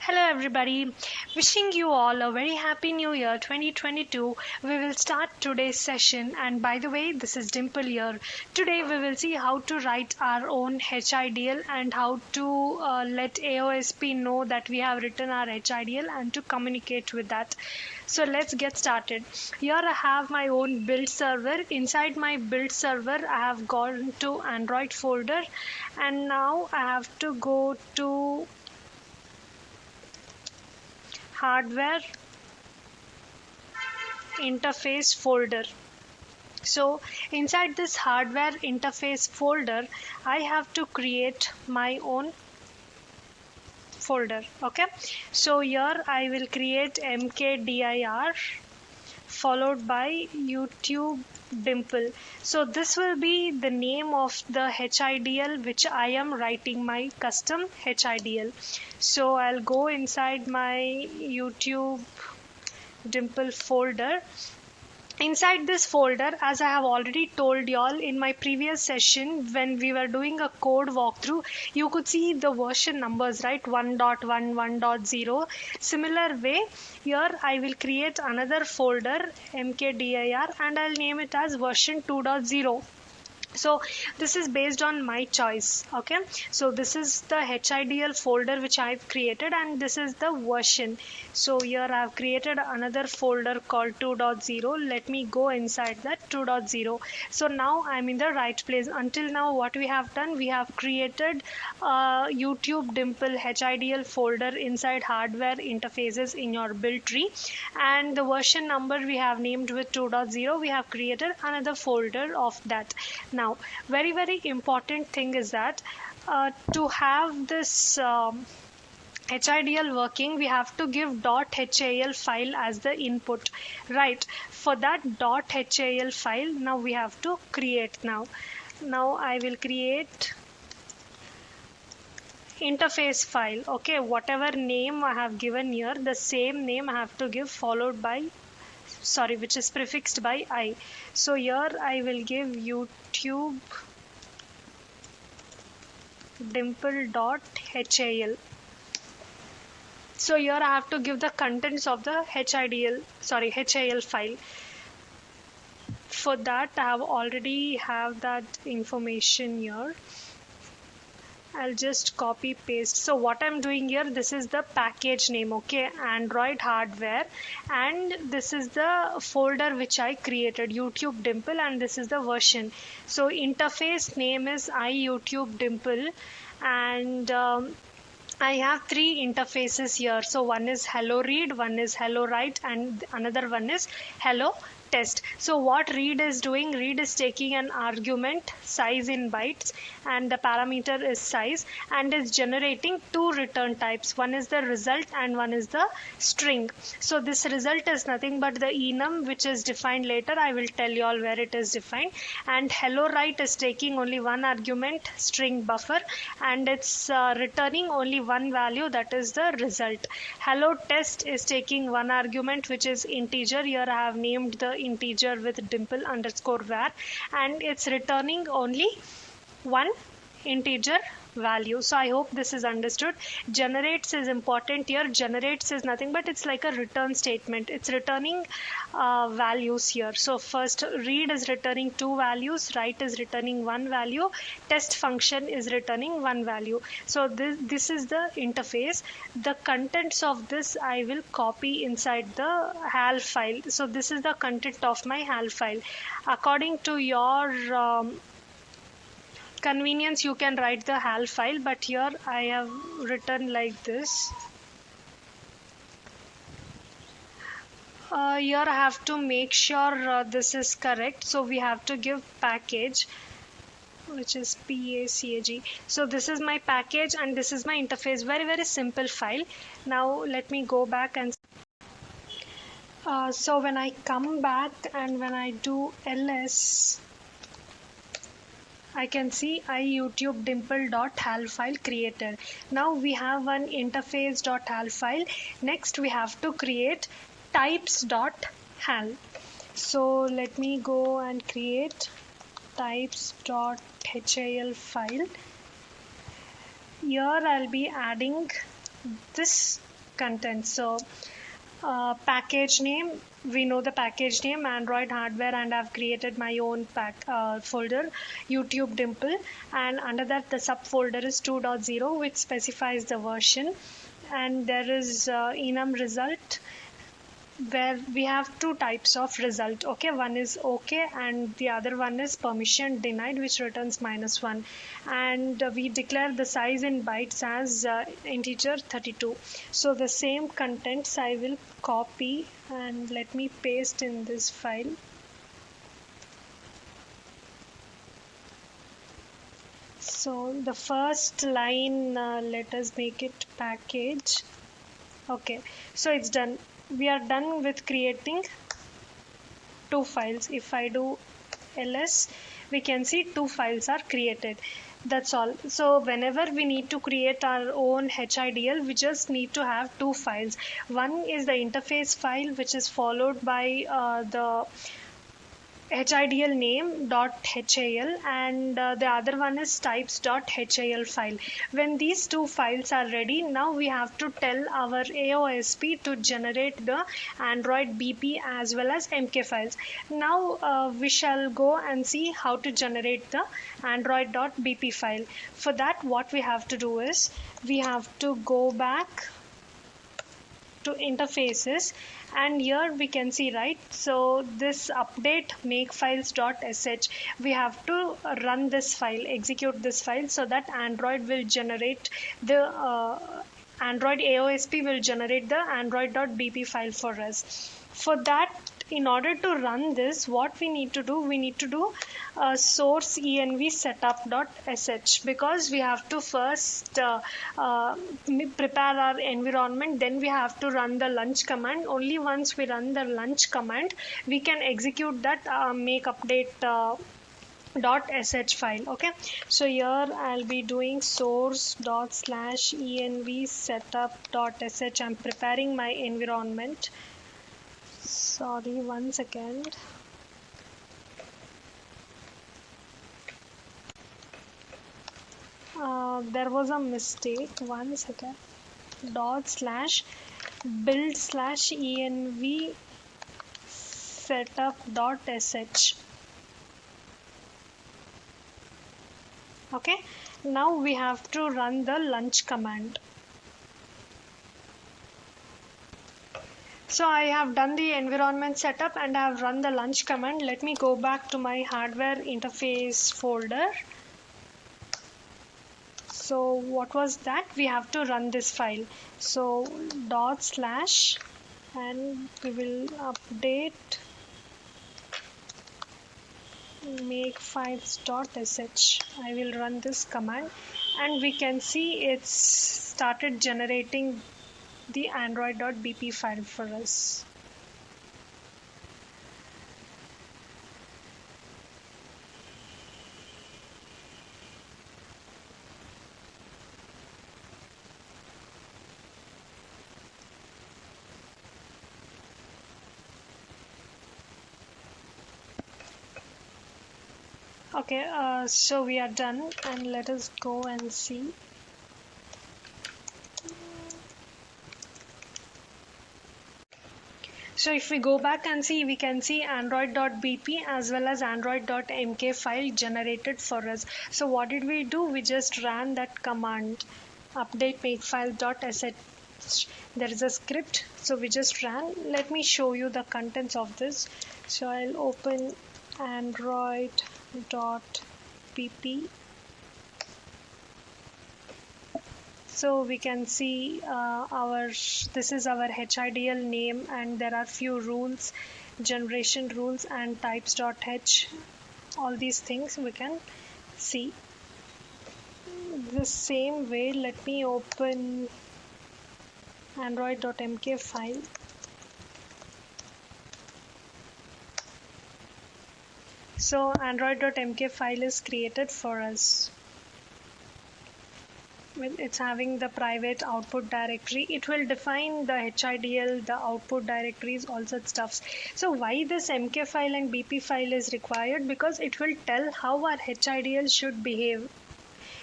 Hello everybody, wishing you all a very happy new year 2022. We will start today's session, and by the way, this is Dimple here. Today we will see how to write our own HIDL and how to let AOSP know that we have written our HIDL and to communicate with that. So let's get started. Here I have my own build server. Inside my build server I have gone to Android folder, and now I have to go to hardware interface folder. So inside this hardware interface folder I have to create my own folder. Okay, so here I will create mkdir followed by YouTube Dimple. So this will be the name of the HIDL which I am writing, my custom HIDL. So I'll go inside my YouTube Dimple folder. Inside this folder, as I have already told y'all in my previous session when we were doing a code walkthrough, you could see the version numbers, right? 1.1, 1.0. Similar way, here I will create another folder mkdir and I'll name it as version 2.0. So this is based on my choice. Okay, so this is the HIDL folder which I've created, and this is the version. So here I've created another folder called 2.0. Let me go inside that 2.0. So now I'm in the right place. Until now what we have done, we have created a YouTube Dimple HIDL folder inside hardware interfaces in your build tree, and the version number we have named with 2.0. We have created another folder of that. Now, very important thing is that to have this HIDL working, we have to give .hal file as the input, right? For that .hal file, now we have to create. Now I will create interface file. Okay, whatever name I have given here, the same name I have to give followed by, sorry, which is prefixed by I. So here I will give YouTube dimple.hal. So here I have to give the contents of the HIL file. For that I have already have that information here. I'll just copy paste. So what I'm doing here, this is the package name, okay, Android hardware, and this is the folder which I created, YouTube Dimple, and this is the version. So interface name is YouTube Dimple, and I have three interfaces here. So one is hello read, one is hello write, and another one is hello test. So what read is doing, read is taking an argument size in bytes, and the parameter is size, and is generating two return types. One is the result and one is the string. So this result is nothing but the enum which is defined later. I will tell you all where it is defined. And hello write is taking only one argument, string buffer, and it's returning only one value, that is the result. Hello test is taking one argument which is integer. Here I have named the integer with dimple underscore var, and it's returning only one integer value. So I hope this is understood. Generates is important here. Generates is nothing but it's like a return statement. It's returning values here. So first read is returning two values, write is returning one value, test function is returning one value. So this is the interface. The contents of this I will copy inside the HAL file. So this is the content of my HAL file. According to your convenience, you can write the HAL file, but here I have written like this. Here I have to make sure this is correct. So we have to give package, which is PACAG. So this is my package and this is my interface. Very simple file. Now let me go back and so when I come back and when I do ls, I can see YouTube dimple.hal file created. Now we have an interface.hal file. Next we have to create types.hal. So let me go and create types.hal file. Here I'll be adding this content. So package name, we know the package name Android hardware, and I've created my own folder YouTube dimple, and under that the subfolder is 2.0 which specifies the version, and there is enum result where we have two types of result. Okay, one is okay and the other one is permission denied, which returns -1, and we declare the size in bytes as integer 32. So the same contents I will copy and let me paste in this file. So the first line, let us make it package. Okay, so it's done. We are done with creating two files. If I do ls, we can see two files are created. That's all. So whenever we need to create our own HIDL, we just need to have two files. One is the interface file, which is followed by the HIDL name.hil, and the other one is types.hil file. When these two files are ready, now we have to tell our AOSP to generate the Android BP as well as MK files. Now we shall go and see how to generate the Android.BP file. For that, what we have to do is we have to go back to interfaces, and here we can see, right, so this update makefiles.sh, we have to run this file, execute this file, so that Android will generate the Android AOSP will generate the Android.bp file for us. For that, in order to run this, what we need to do, we need to do source env setup.sh, because we have to first prepare our environment, then we have to run the launch command. Only once we run the launch command, we can execute that make update .sh file. Okay, so here I'll be doing source./env setup.sh. I'm preparing my environment. Sorry, 1 second. There was a mistake. 1 second. ./build/env setup.sh. Okay, now we have to run the launch command. So I have done the environment setup and I have run the launch command. Let me go back to my hardware interface folder. So what was that? We have to run this file. So / and we will update makefiles.sh. I will run this command and we can see it's started generating the Android.bp file for us. Okay, so we are done, and let us go and see. So if we go back and see, we can see Android.bp as well as Android.mk file generated for us. So what did we do? We just ran that command, update makefile.sh. There is a script, so we just ran. Let me show you the contents of this. So I'll open Android.bp. So we can see this is our HIDL name, and there are few rules, generation rules and types.h. All these things we can see. The same way, let me open Android.mk file. So Android.mk file is created for us. It's having the private output directory. It will define the HIDL, the output directories, all such stuffs. So why this MK file and BP file is required? Because it will tell how our HIDL should behave.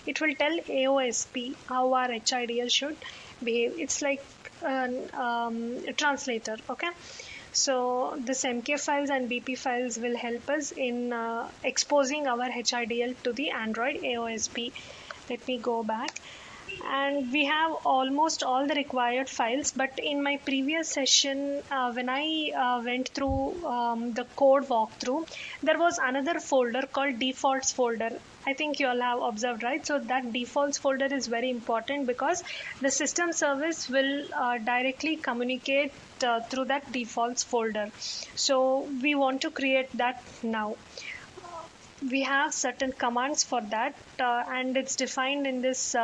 It will tell AOSP how our HIDL should behave. It's like a translator. Okay, so this MK files and BP files will help us in exposing our HIDL to the Android AOSP. Let me go back. And we have almost all the required files, but in my previous session when I went through the code walkthrough, there was another folder called defaults folder. I think you all have observed, right? So that defaults folder is very important because the system service will directly communicate through that defaults folder. So we want to create that now. We have certain commands for that, and it's defined in this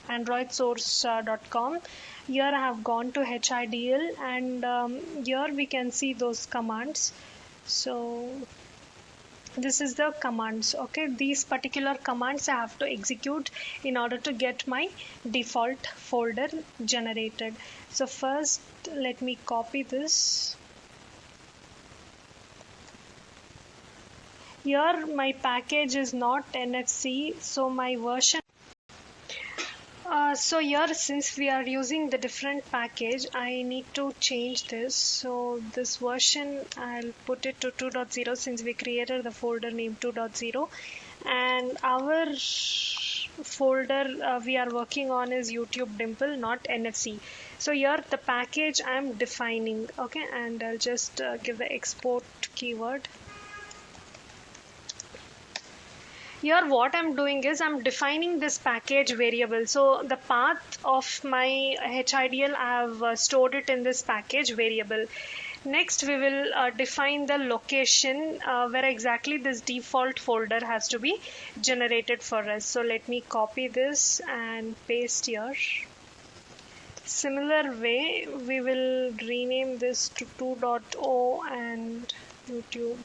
androidsource.com. Here I have gone to HIDL, and here we can see those commands. So this is the commands. Okay, these particular commands I have to execute in order to get my default folder generated. So first let me copy this. Here my package is not NFC, so my version. So here, since we are using the different package, I need to change this. So this version, I'll put it to 2.0 since we created the folder name 2.0. And our folder we are working on is YouTube Dimple, not NFC. So here the package I'm defining. Okay, and I'll just give the export keyword. Here what I'm doing is I'm defining this package variable. So the path of my HIDL, I have stored it in this package variable. Next we will define the location where exactly this default folder has to be generated for us. So let me copy this and paste here. Similar way we will rename this to 2.0 and YouTube.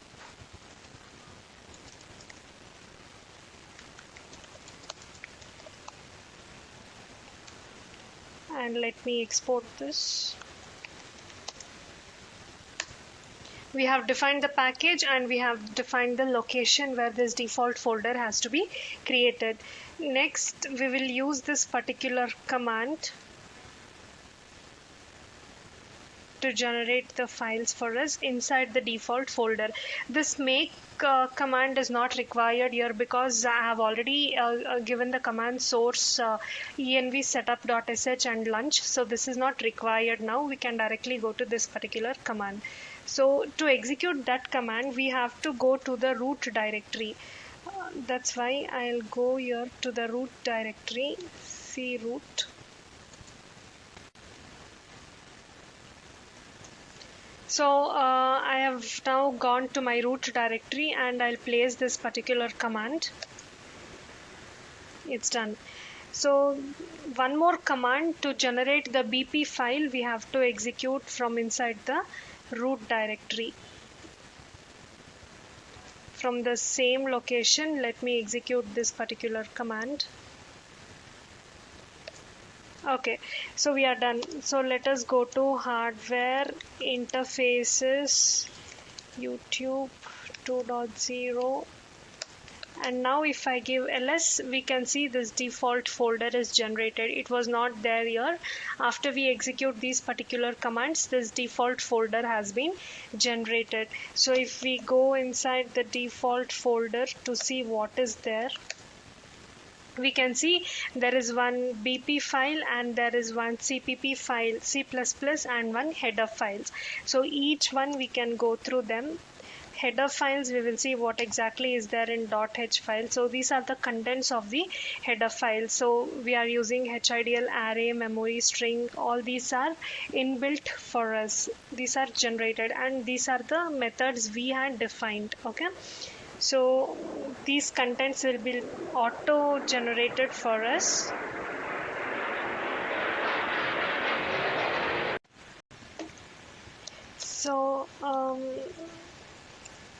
And let me export this. We have defined the package and we have defined the location where this default folder has to be created. Next, we will use this particular command to generate the files for us inside the default folder. This make command is not required here because I have already given the command source env setup.sh and lunch, so this is not required now. We can directly go to this particular command. So to execute that command we have to go to the root directory. That's why I'll go here to the root directory, root. So I have now gone to my root directory and I'll place this particular command. It's done. So one more command to generate the BP file we have to execute from inside the root directory. From the same location, let me execute this particular command. Okay, so we are done. So let us go to hardware interfaces, YouTube 2.0, and now if I give ls, we can see this default folder is generated. It was not there here. After we execute these particular commands, this default folder has been generated. So if we go inside the default folder to see what is there, we can see there is one BP file and there is one CPP file, C++, and one header files. So each one we can go through them. Header files, we will see what exactly is there in .h file. So these are the contents of the header file. So we are using HIDL, array, memory, string. All these are inbuilt for us. These are generated and these are the methods we had defined. Okay. So these contents will be auto generated for us. So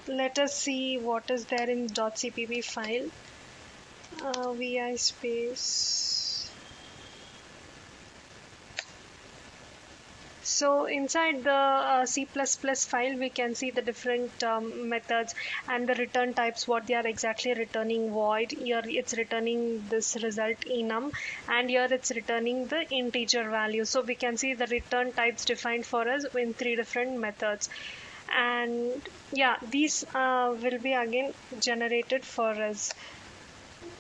let us see what is there in .cpp file. Vi space So inside the C++ file, we can see the different methods and the return types, what they are exactly returning. Void, here it's returning this result enum, and here it's returning the integer value. So we can see the return types defined for us in 3 different methods. And yeah, these will be again generated for us.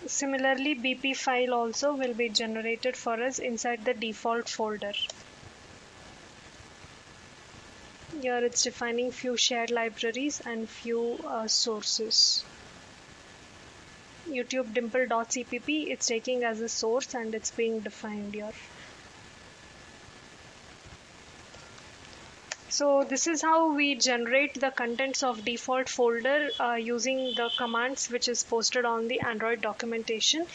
Similarly, BP file also will be generated for us inside the default folder. Here it's defining few shared libraries and few sources. YouTube dimple.cpp, it's taking as a source and it's being defined here. So this is how we generate the contents of default folder using the commands which is posted on the Android documentation.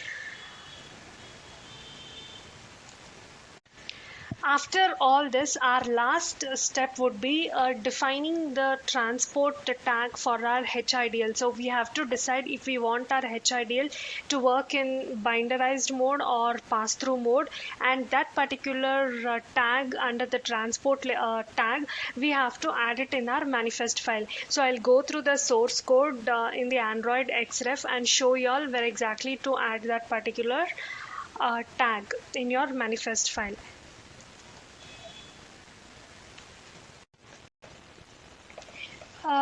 After all this, our last step would be defining the transport tag for our HIDL. So we have to decide if we want our HIDL to work in binderized mode or pass-through mode, and that particular tag under the transport tag, we have to add it in our manifest file. So I'll go through the source code in the Android Xref and show you all where exactly to add that particular tag in your manifest file.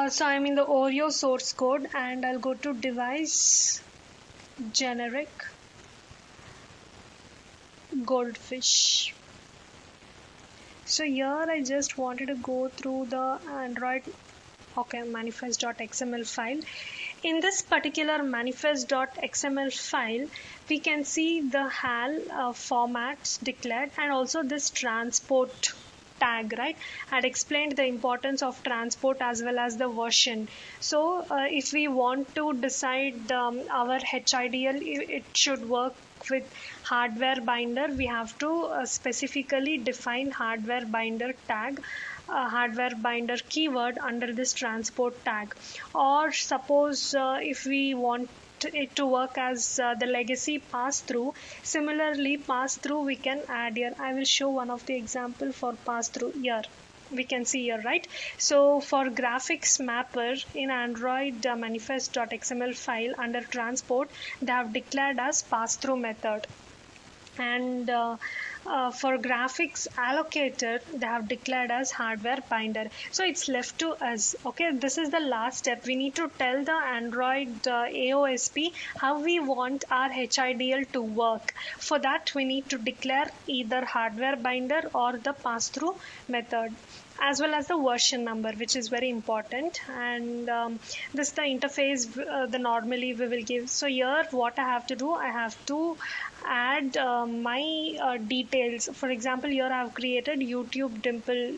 So I'm in the Oreo source code and I'll go to device generic goldfish. So here I just wanted to go through the Android manifest.xml file. In this particular manifest.xml file, we can see the HAL formats declared and also this transport tag, right? I had explained the importance of transport as well as the version. So if we want to decide our HIDL, it should work with hardware binder, we have to specifically define hardware binder tag, hardware binder keyword under this transport tag. Or suppose if we want it to work as the legacy pass through, similarly pass through we can add here. I will show one of the example for pass through here. We can see here, right? So for graphics mapper in Android manifest.xml file under transport, they have declared as pass through method. And for graphics allocator, they have declared as hardware binder. So it's left to us. Okay, this is the last step. We need to tell the Android AOSP how we want our HIDL to work. For that, we need to declare either hardware binder or the pass-through method, as well as the version number, which is very important. And this the interface the normally we will give. So here what I have to do, I have to add my details. For example, here I have created YouTube dimple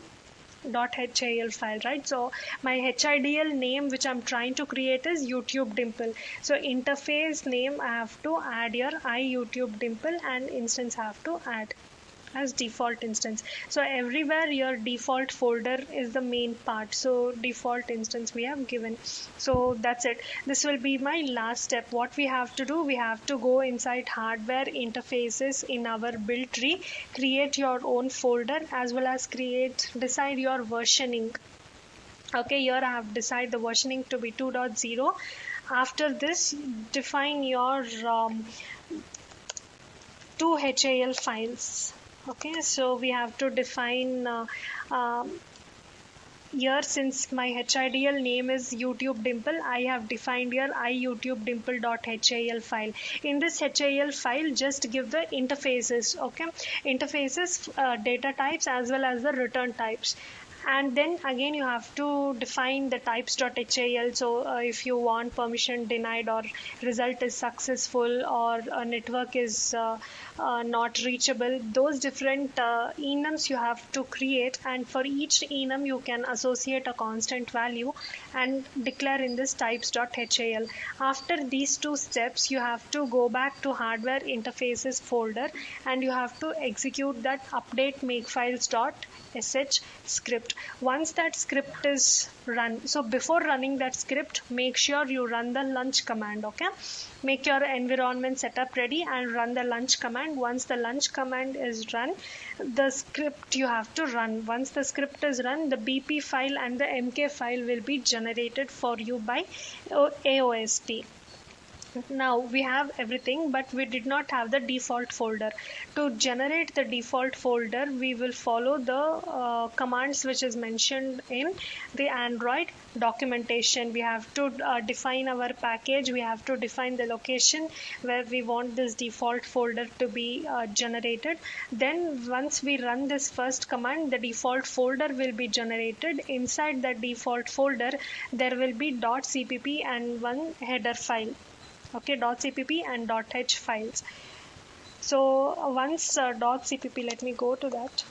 .hil file, right? So my HIDL name which I'm trying to create is YouTube dimple. So interface name I have to add here YouTube dimple, and instance I have to add as default instance. So everywhere your default folder is the main part, so default instance we have given. So that's it. This will be my last step. What we have to do, we have to go inside hardware interfaces in our build tree, create your own folder, as well as decide your versioning. Okay, here I have decided the versioning to be 2.0. After this, define your 2 HIL files. Okay, so we have to define here, since my HIDL name is YouTube dimple, I have defined here iyoutubedimple.hil file. In this HIL file, just give the interfaces, okay, interfaces, data types as well as the return types. And then again you have to define the types.hil. So if you want permission denied, or result is successful, or a network is not reachable, those different enums you have to create, and for each enum you can associate a constant value and declare in this types.hil. After these two steps, you have to go back to hardware interfaces folder and you have to execute that update makefiles.sh script. script. Once that script is run, so before running that script, make sure you run the launch command. Okay, make your environment setup ready and run the launch command. Once the launch command is run, the script you have to run. Once the script is run, the BP file and the MK file will be generated for you by AOSP. Now we have everything, but we did not have the default folder. To generate the default folder, we will follow the commands which is mentioned in the Android documentation. We have to define our package, we have to define the location where we want this default folder to be generated. Then once we run this first command, the default folder will be generated. Inside the default folder there will be .cpp and one header file. Okay, .cpp and .h files. So once .cpp, let me go to that.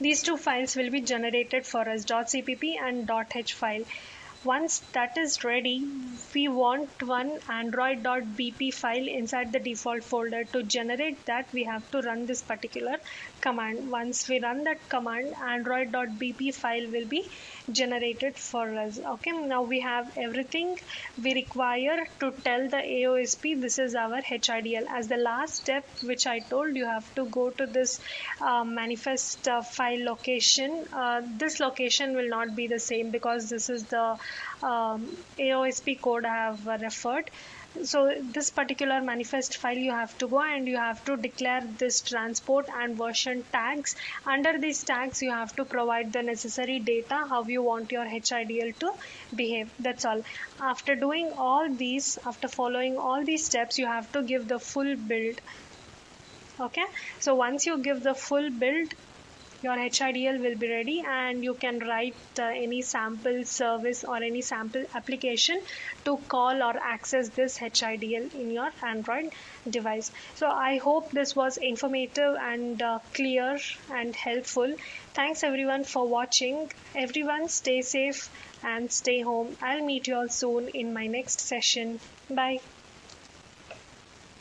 These two files will be generated for us, .cpp and .h file. Once that is ready, we want one android.bp file inside the default folder. To generate that, we have to run this particular command. Once we run that command, android.bp file will be generated for us. Okay, now we have everything we require to tell the AOSP this is our HIDL. As the last step, which I told you, have to go to this manifest file location. This location will not be the same because this is the AOSP code I have referred. So this particular manifest file you have to go and you have to declare this transport and version tags. Under these tags you have to provide the necessary data, how you want your HIDL to behave. That's all. After doing all these, after following all these steps, you have to give the full build. Okay, so once you give the full build, your HIDL will be ready and you can write any sample service or any sample application to call or access this HIDL in your Android device. So I hope this was informative and clear and helpful. Thanks everyone for watching. Everyone stay safe and stay home. I'll meet you all soon in my next session. Bye.